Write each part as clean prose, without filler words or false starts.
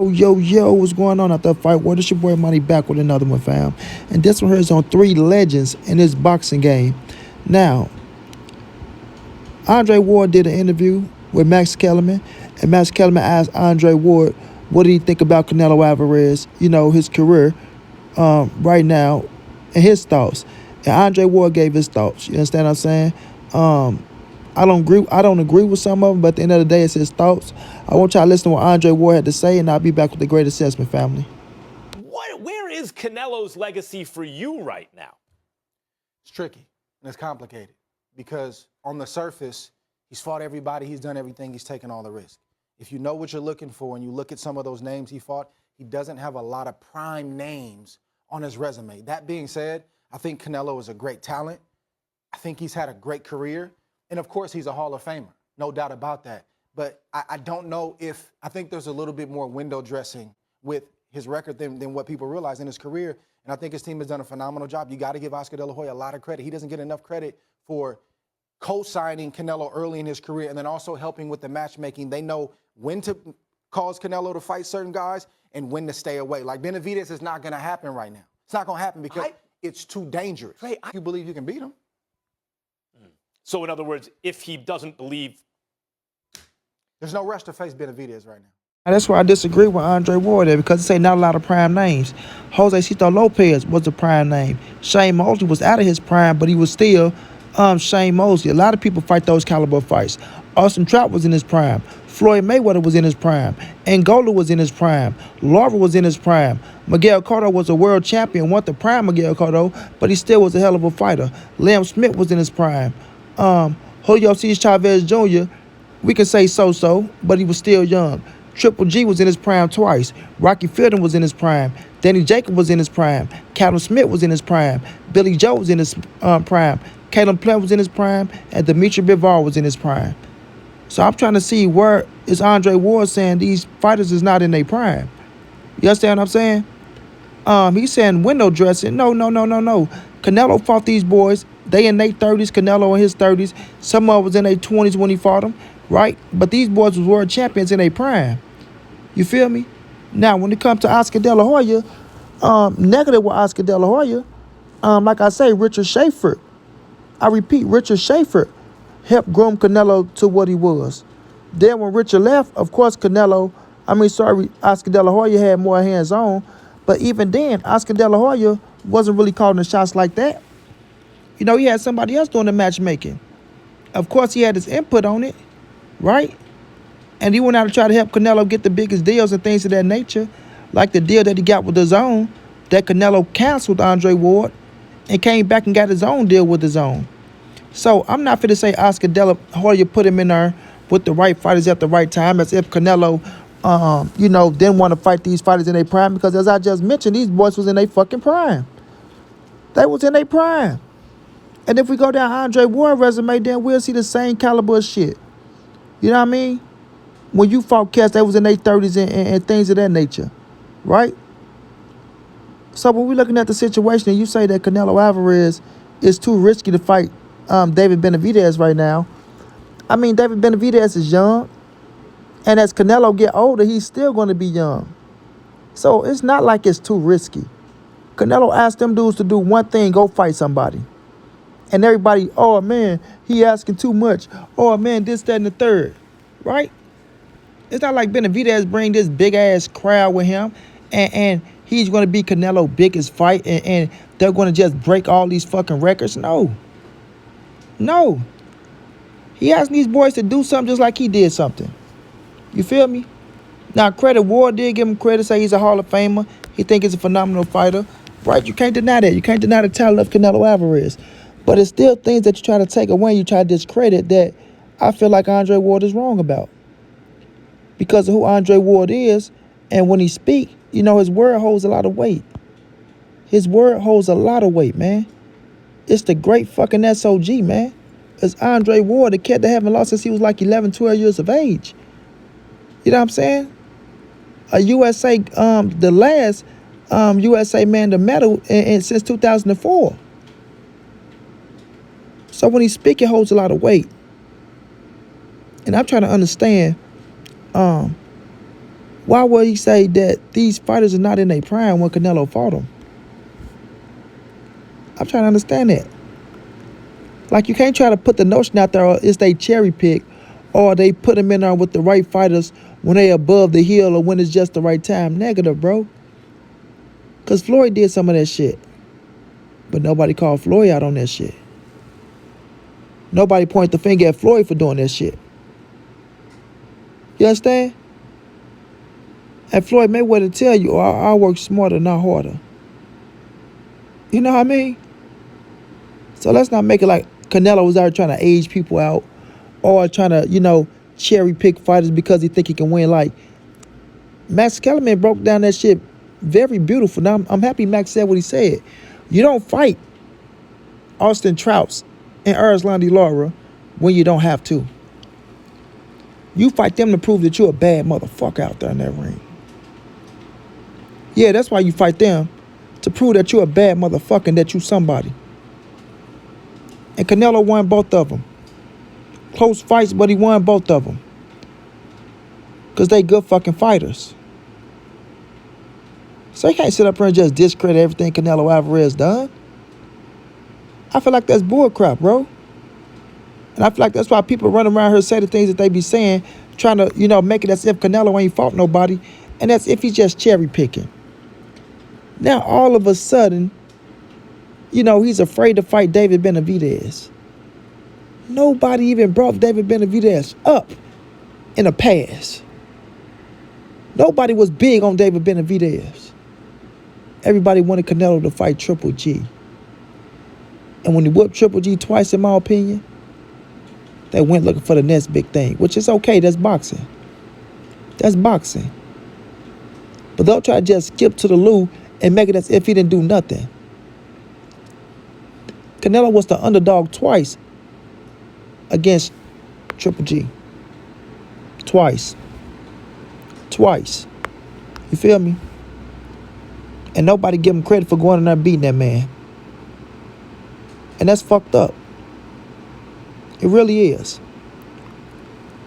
Yo, what's going on out there, fight world? It's your boy Money back with another one, fam. And this one here is on three legends in this boxing game. Now, Andre Ward did an interview with Max Kellerman, and Max Kellerman asked Andre Ward, what did he think about Canelo Alvarez, his career right now, and his thoughts. And Andre Ward gave his thoughts. You understand what I'm saying? I don't agree with some of them, but at the end of the day, it's his thoughts. I want y'all to listen to what Andre Ward had to say, and I'll be back with the great assessment, family. Where is Canelo's legacy for you right now? It's tricky and it's complicated because on the surface, he's fought everybody, he's done everything, he's taken all the risk. If you know what you're looking for and you look at some of those names he fought, he doesn't have a lot of prime names on his resume. That being said, I think Canelo is a great talent. I think he's had a great career. And of course, he's a Hall of Famer, no doubt about that. But I don't know if, I think there's a little bit more window dressing with his record than what people realize in his career. And I think his team has done a phenomenal job. You got to give Oscar De La Hoya a lot of credit. He doesn't get enough credit for co-signing Canelo early in his career and then also helping with the matchmaking. They know when to cause Canelo to fight certain guys and when to stay away. Like Benavidez is not going to happen right now. It's not going to happen because it's too dangerous. You believe you can beat him? So in other words, if he doesn't believe... There's no rush to face Benavidez right now. And that's why I disagree with Andre Ward there, because it's not a lot of prime names. Jose Cito Lopez was a prime name. Shane Mosley was out of his prime, but he was still Shane Mosley. A lot of people fight those caliber fights. Austin Trout was in his prime. Floyd Mayweather was in his prime. Angola was in his prime. Lara was in his prime. Miguel Cotto was a world champion, wasn't the prime Miguel Cotto, but he still was a hell of a fighter. Liam Smith was in his prime. Julio Chavez Jr., we can say so-so, but he was still young. Triple G was in his prime twice. Rocky Fielding was in his prime. Danny Jacob was in his prime. Callum Smith was in his prime. Billy Joe was in his prime. Caleb Plant was in his prime. And Dimitri Bivol was in his prime. So I'm trying to see where is Andre Ward saying these fighters is not in their prime. You understand what I'm saying? He's saying window dressing. No. Canelo fought these boys. They in their 30s. Canelo in his 30s. Some of them was in their 20s when he fought them. Right? But these boys was world champions in their prime. You feel me? Now, when it comes to Oscar De La Hoya, negative with Oscar De La Hoya, like I say, Richard Schaefer. I repeat, Richard Schaefer helped groom Canelo to what he was. Then when Richard left, of course, Oscar De La Hoya had more hands-on. But even then, Oscar De La Hoya wasn't really calling the shots like that. He had somebody else doing the matchmaking. Of course, he had his input on it, right? And he went out to try to help Canelo get the biggest deals and things of that nature, like the deal that he got with DAZN, that Canelo canceled Andre Ward and came back and got his own deal with DAZN. So I'm not fit to say Oscar De La Hoya put him in there with the right fighters at the right time, as if Canelo, didn't want to fight these fighters in their prime, because as I just mentioned, these boys was in their fucking prime. They was in their prime. And if we go down Andre Ward's resume, then we'll see the same caliber of shit. You know what I mean? When you fought cats, they was in their 30s and things of that nature, right? So when we're looking at the situation and you say that Canelo Alvarez is too risky to fight David Benavidez right now, I mean, David Benavidez is young. And as Canelo get older, he's still going to be young. So it's not like it's too risky. Canelo asked them dudes to do one thing, go fight somebody. And everybody, oh, man, he asking too much. Oh, man, this, that, and the third. Right? It's not like Benavidez bring this big-ass crowd with him and he's going to be Canelo's biggest fight and they're going to just break all these fucking records. No. He asking these boys to do something just like he did something. You feel me? Now, credit, Ward did give him credit, say he's a Hall of Famer. He think he's a phenomenal fighter. Right? You can't deny that. You can't deny the talent of Canelo Alvarez. But it's still things that you try to take away, you try to discredit, that I feel like Andre Ward is wrong about. Because of who Andre Ward is, and when he speak, his word holds a lot of weight. His word holds a lot of weight, man. It's the great fucking SOG, man. It's Andre Ward, the cat that haven't lost since he was like 11, 12 years of age. You know what I'm saying? A USA, the last USA man to medal since 2004. So when he speaks, it holds a lot of weight. And I'm trying to understand Why would he say that these fighters are not in their prime when Canelo fought them? I'm trying to understand that. Like, you can't try to put the notion out there, it's they cherry pick, or they put them in there with the right fighters when they above the hill or when it's just the right time. Negative, bro. Because Floyd did some of that shit. But nobody called Floyd out on that shit. Nobody pointed the finger at Floyd for doing that shit. You understand? And Floyd Mayweather tell you, oh, I work smarter, not harder. You know what I mean? So let's not make it like Canelo was out trying to age people out or trying to, cherry pick fighters because he think he can win. Like, Max Kellerman broke down that shit very beautiful. Now, I'm happy Max said what he said. You don't fight Austin Trouts and Erislandy Lara when you don't have to. You fight them to prove that you're a bad motherfucker out there in that ring. Yeah, that's why you fight them, to prove that you're a bad motherfucker and that you somebody. And Canelo won both of them. Close fights, but he won both of them. Because they good fucking fighters. So you can't sit up here and just discredit everything Canelo Alvarez done. I feel like that's bullcrap, bro. And I feel like that's why people run around here say the things that they be saying, trying to, make it as if Canelo ain't fought nobody, and that's if he's just cherry picking. Now, all of a sudden, he's afraid to fight David Benavidez. Nobody even brought David Benavidez up in the past. Nobody was big on David Benavidez. Everybody wanted Canelo to fight Triple G. And when he whooped Triple G twice, in my opinion, they went looking for the next big thing, which is okay. That's boxing. That's boxing. But they'll try to just skip to the loo and make it as if he didn't do nothing. Canelo was the underdog twice against Triple G. Twice. You feel me? And nobody give him credit for going in there and beating that man. And that's fucked up. It really is.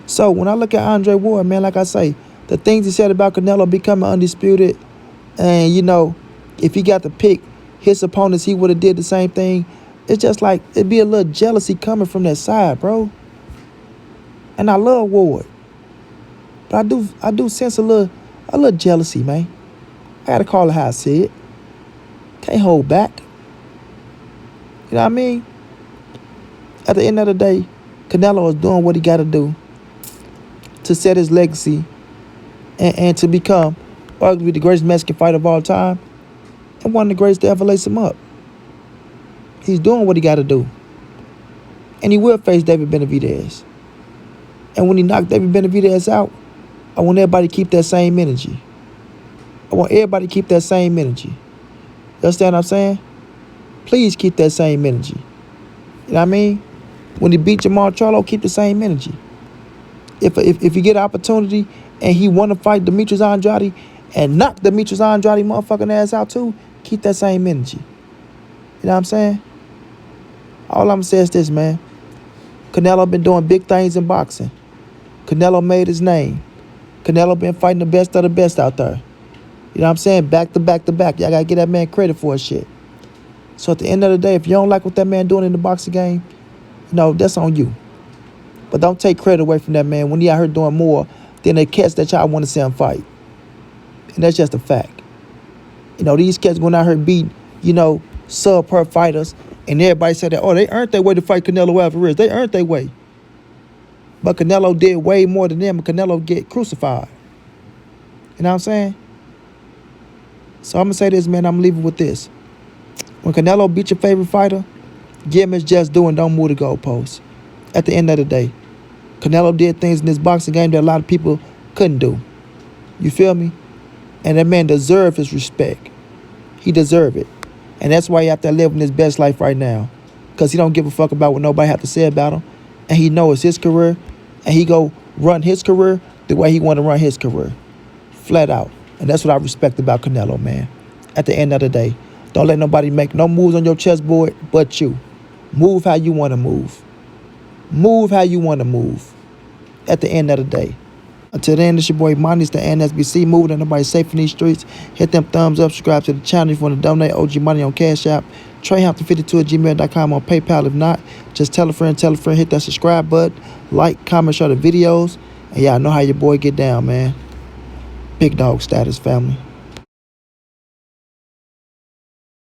So when I look at Andre Ward, man, like I say, the things he said about Canelo becoming undisputed, and if he got to pick his opponents, he would have did the same thing. It's just like it'd be a little jealousy coming from that side, bro. And I love Ward, but I do sense a little jealousy, man. I gotta call it how I see it. Can't hold back. You know what I mean? At the end of the day, Canelo is doing what he got to do to set his legacy and to become arguably the greatest Mexican fighter of all time and one of the greatest to ever lace him up. He's doing what he got to do. And he will face David Benavidez. And when he knocked David Benavidez out, I want everybody to keep that same energy. I want everybody to keep that same energy. You understand what I'm saying? Please keep that same energy. You know what I mean? When he beat Jamal Charlo, keep the same energy. If you get an opportunity and he want to fight Demetrius Andrade and knock Demetrius Andrade motherfucking ass out too, keep that same energy. You know what I'm saying? All I'm going to say is this, man. Canelo been doing big things in boxing. Canelo made his name. Canelo been fighting the best of the best out there. You know what I'm saying? Back to back to back. Y'all got to give that man credit for his shit. So at the end of the day, if you don't like what that man doing in the boxing game, that's on you. But don't take credit away from that man when he out here doing more than the cats that y'all want to see him fight. And that's just a fact. These cats going out here beat, subpar fighters, and everybody said that, oh, they earned their way to fight Canelo Alvarez. They earned their way. But Canelo did way more than them, and Canelo get crucified. You know what I'm saying? So I'm going to say this, man. I'm going to leave it with this. When Canelo beat your favorite fighter, give him his just due and don't move the goalposts. At the end of the day, Canelo did things in this boxing game that a lot of people couldn't do. You feel me? And that man deserved his respect. He deserved it. And that's why he out there living his best life right now. Because he don't give a fuck about what nobody have to say about him. And he knows his career. And he go run his career the way he want to run his career. Flat out. And that's what I respect about Canelo, man. At the end of the day, don't let nobody make no moves on your chessboard but you. Move how you want to move. Move how you want to move. At the end of the day. Until then, it's your boy Monty, it's the NSBC moving. Ain't nobody safe in these streets. Hit them thumbs up, subscribe to the channel if you want to donate OG money on Cash App. TreyHampton52@gmail.com on PayPal. If not, just tell a friend, hit that subscribe button, like, comment, share the videos. And y'all know how your boy get down, man. Big dog status, family.